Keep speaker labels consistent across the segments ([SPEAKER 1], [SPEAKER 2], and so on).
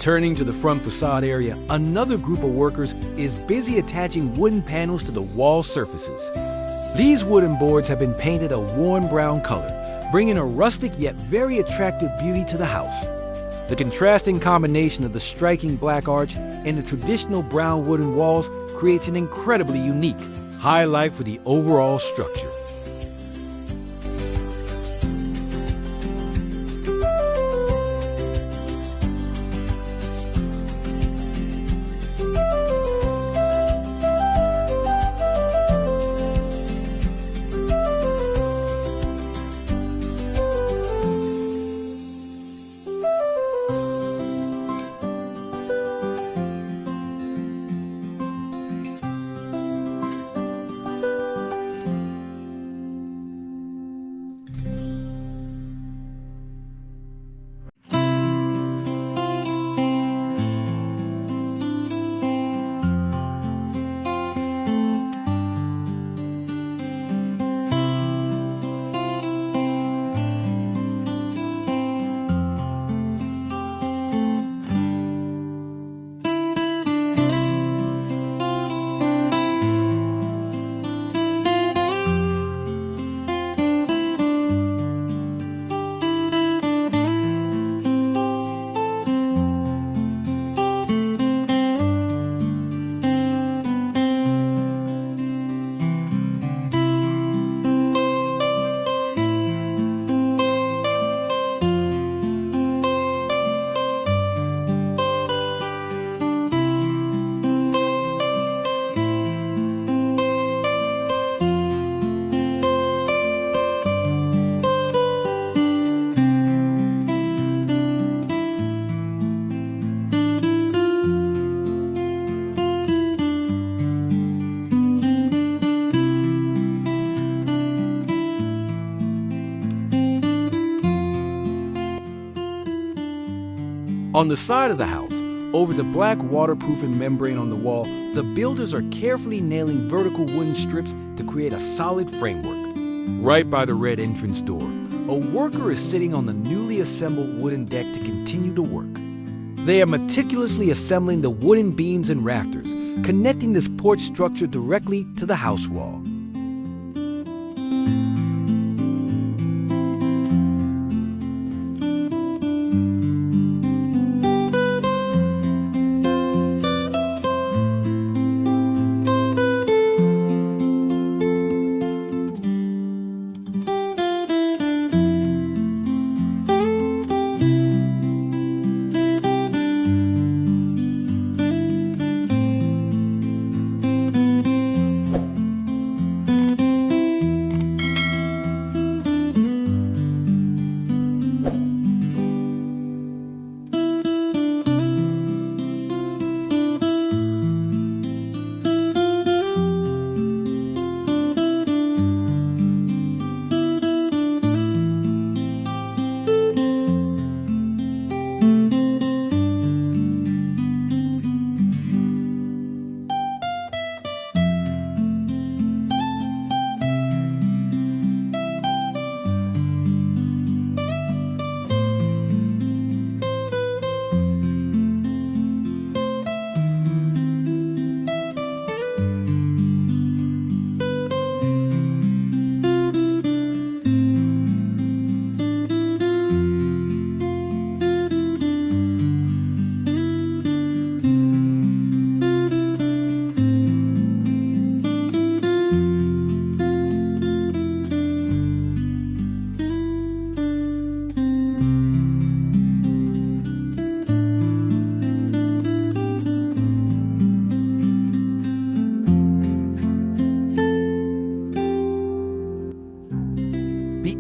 [SPEAKER 1] Turning to the front facade area, another group of workers is busy attaching wooden panels to the wall surfaces. These wooden boards have been painted a warm brown color, bringing a rustic yet very attractive beauty to the house. The contrasting combination of the striking black arch and the traditional brown wooden walls creates an incredibly unique highlight for the overall structure. On the side of the house, over the black waterproofing membrane on the wall, the builders are carefully nailing vertical wooden strips to create a solid framework. Right by the red entrance door, a worker is sitting on the newly assembled wooden deck to continue to work. They are meticulously assembling the wooden beams and rafters, connecting this porch structure directly to the house wall.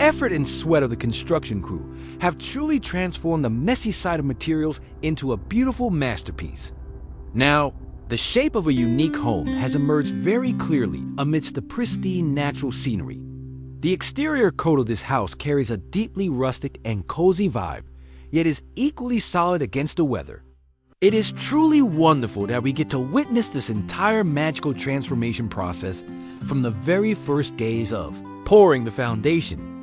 [SPEAKER 1] Effort and sweat of the construction crew have truly transformed the messy side of materials into a beautiful masterpiece. Now, the shape of a unique home has emerged very clearly amidst the pristine natural scenery. The exterior coat of this house carries a deeply rustic and cozy vibe, yet is equally solid against the weather. It is truly wonderful that we get to witness this entire magical transformation process from the very first days of pouring the foundation.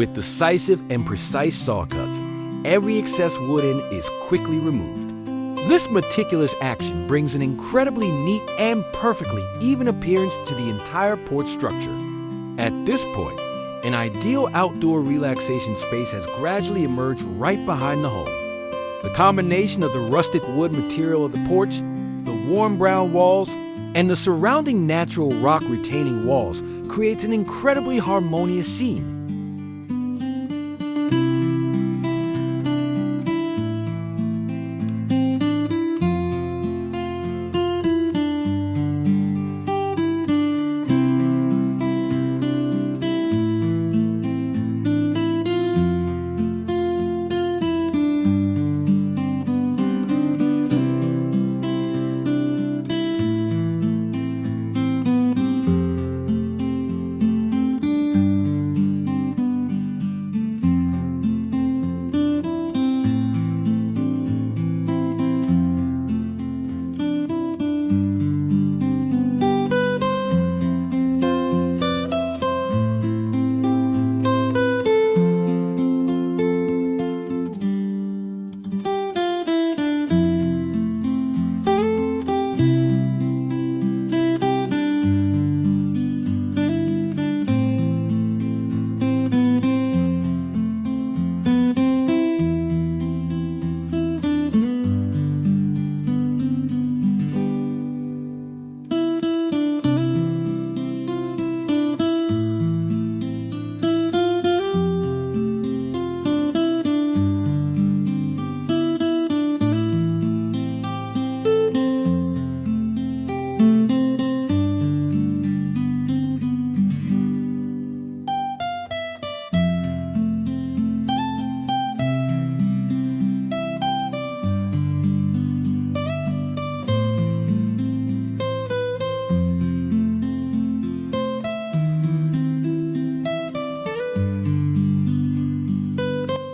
[SPEAKER 1] With decisive and precise saw cuts, every excess wood end is quickly removed. This meticulous action brings an incredibly neat and perfectly even appearance to the entire porch structure. At this point, an ideal outdoor relaxation space has gradually emerged right behind the home. The combination of the rustic wood material of the porch, the warm brown walls, and the surrounding natural rock retaining walls creates an incredibly harmonious scene.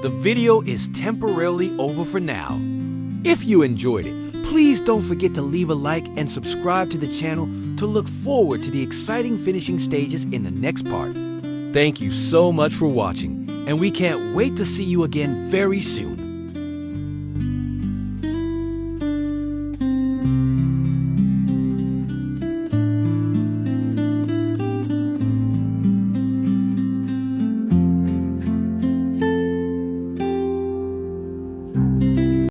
[SPEAKER 1] The video is temporarily over for now. If you enjoyed it, please don't forget to leave a like and subscribe to the channel to look forward to the exciting finishing stages in the next part. Thank you so much for watching, and we can't wait to see you again very soon.